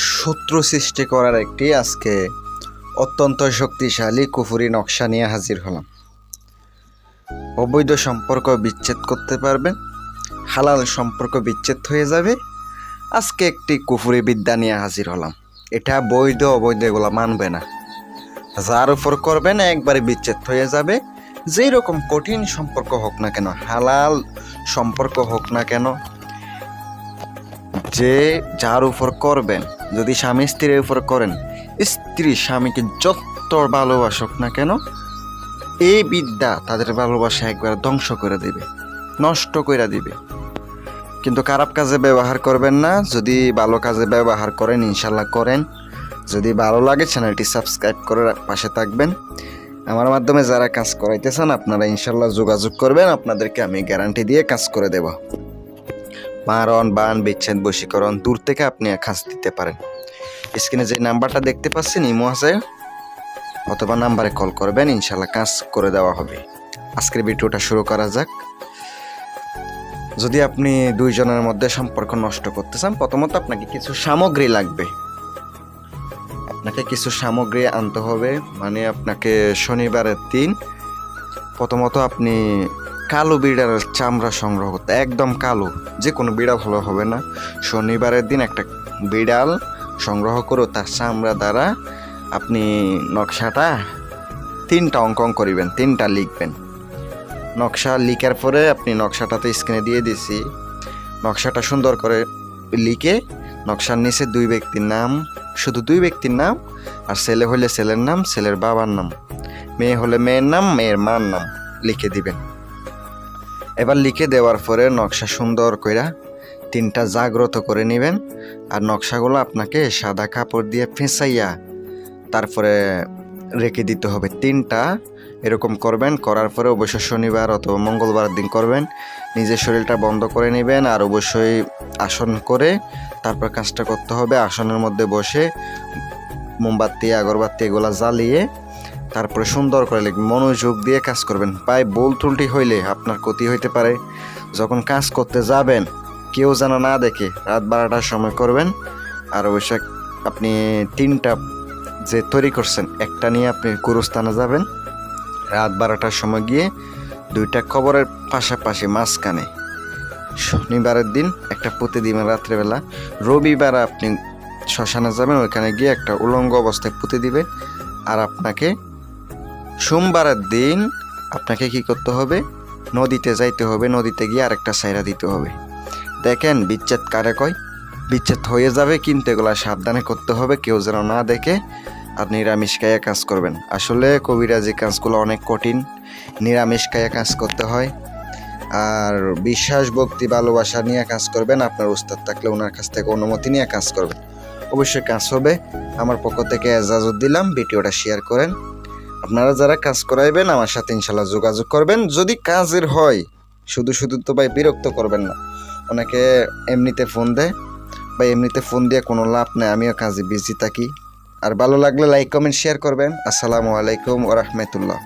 শত্রু সৃষ্টি করার একটি আজকে অত্যন্ত শক্তিশালী কুফুরি নকশা নিয়ে হাজির হলাম। অবৈধ সম্পর্ক বিচ্ছেদ করতে পারবেন, হালাল সম্পর্ক বিচ্ছেদ হয়ে যাবে। আজকে একটি কুফুরি বিদ্যা নিয়ে হাজির হলাম। এটা বৈধ অবৈধ এগুলো মানবে না। যার উপর করবেন একবারে বিচ্ছেদ হয়ে যাবে। যেই রকম কঠিন সম্পর্ক হোক না কেন, হালাল সম্পর্ক হোক না কেন, যে যার উপর করবেন, যদি স্বামী স্ত্রীর উপর করেন, স্ত্রী স্বামীকে যত ভালোবাসুক না কেন, এই বিদ্যা তাদের ভালোবাসা একবার ধ্বংস করে দেবে, নষ্ট করে দিবে। কিন্তু খারাপ কাজে ব্যবহার করবেন না। যদি ভালো কাজে ব্যবহার করেন, ইনশাল্লাহ করেন। যদি ভালো লাগে চ্যানেলটি সাবস্ক্রাইব করে পাশে থাকবেন। আমার মাধ্যমে যারা কাজ করাইতে চান আপনারা ইনশাল্লাহ যোগাযোগ করবেন, আপনাদেরকে আমি গ্যারান্টি দিয়ে কাজ করে দেব। মারণ, বান, বিচ্ছেদ, বশীকরণ দূর থেকে আপনি কাজ দিতে পারেন। স্ক্রিনে যে নাম্বারটা দেখতে পাচ্ছেন ইমো আছে, অথবা নাম্বারে কল করবেন, ইনশাল্লাহ কাজ করে দেওয়া হবে। আজকের ভিডিওটা শুরু করা যাক। যদি আপনি দুইজনের মধ্যে সম্পর্ক নষ্ট করতে চান, প্রথমত আপনাকে কিছু সামগ্রী লাগবে। আপনাকে কিছু সামগ্রী আনতে হবে। মানে আপনাকে শনিবারের দিন প্রথমত আপনি কালো বিড়ালের চামড়া সংগ্রহ করতে, একদম কালো, যে কোনো বিড়াল হলে হবে না। শনিবারের দিন একটা বিড়াল সংগ্রহ করে তার চামড়া দ্বারা আপনি নকশাটা 3টা অঙ্কন করিবেন, 3টা লিখবেন। নকশা লিখার পরে আপনি নকশাটাতে স্ক্রিনে দিয়ে দিছি। নকশাটা সুন্দর করে লিখে নকশার নিচে 2 ব্যক্তির নাম, শুধু 2 ব্যক্তির নাম, আর ছেলে হলে ছেলের নাম, ছেলের বাবার নাম, মেয়ে হলে মেয়ের নাম, মেয়ের মার নাম লিখে দিবেন। এবার লিখে দেওয়ার পরে নকশা সুন্দর কইরা 3টা জাগ্রত করে নেবেন। আর নকশাগুলো আপনাকে সাদা কাপড় দিয়ে ফেঁসাইয়া তারপরে রেখে দিতে হবে। 3টা এরকম করবেন। করার পরে অবশ্যই শনিবার অথবা মঙ্গলবার দিন করবেন। নিজের শরীরটা বন্ধ করে নেবেন, আর অবশ্যই আসন করে তারপর কাজটা করতে হবে। আসনের মধ্যে বসে মোমবাতি, আগরবাতি এগুলা জ্বালিয়ে তারপরে সুন্দর করে লিখবেন। মনোযোগ দিয়ে কাজ করবেন। পায়ে ভুল ত্রুটি হইলে আপনার ক্ষতি হইতে পারে। যখন কাজ করতে যাবেন কেউ যেন না দেখে, রাত 12টার সময় করবেন। আর অবশ্যই আপনি 3টা যে তৈরি করছেন, একটা নিয়ে আপনি গুরুস্থানে যাবেন। রাত 12টার সময় গিয়ে 2টা কবরের পাশাপাশি মাঝখানে শনিবারের দিন একটা পুঁতে দিবেন রাত্রেবেলা। রবিবার আপনি শ্মশানে যাবেন, ওইখানে গিয়ে একটা উলঙ্গ অবস্থায় পুঁতে দিবেন। আর আপনাকে সোমবারের দিন আপনাকে কি করতে হবে, নদীতে যাইতে হবে। নদীতে গিয়ে আরেকটা সাইরা দিতে হবে। দেখেন বিচ্ছেদ কারে কয়, বিচ্ছেদ হয়ে যাবে। কিন্তু এগুলা সাবধানে করতে হবে, কেউ যেন না দেখে। আর নিরামিষ খাইয়া কাজ করবেন। আসলে কবিরাজি কাজগুলো অনেক কঠিন, নিরামিষ খাইয়া কাজ করতে হয়। আর বিশ্বাস, ভক্তি, ভালোবাসা নিয়ে কাজ করবেন। আপনার উস্তাদ থাকলে ওনার কাছ থেকে অনুমতি নিয়ে কাজ করবেন, অবশ্যই কাজ হবে। আমার পক্ষ থেকে এজাজত দিলাম। ভিডিওটা শেয়ার করেন। আপনারা যারা কাজ করাইবেন আমার সাথে ইনশাল্লাহ যোগাযোগ করবেন। যদি কাজের হয়, শুধু শুধু তো ভাই বিরক্ত করবেন না। অনেকে এমনিতে ফোন দেয়, বা এমনিতে ফোন দিয়ে কোনো লাভ নেই। আমিও কাজে বিজি থাকি। আর ভালো লাগলে লাইক, কমেন্ট, শেয়ার করবেন। আসসালামু আলাইকুম ওয়া রাহমাতুল্লাহ।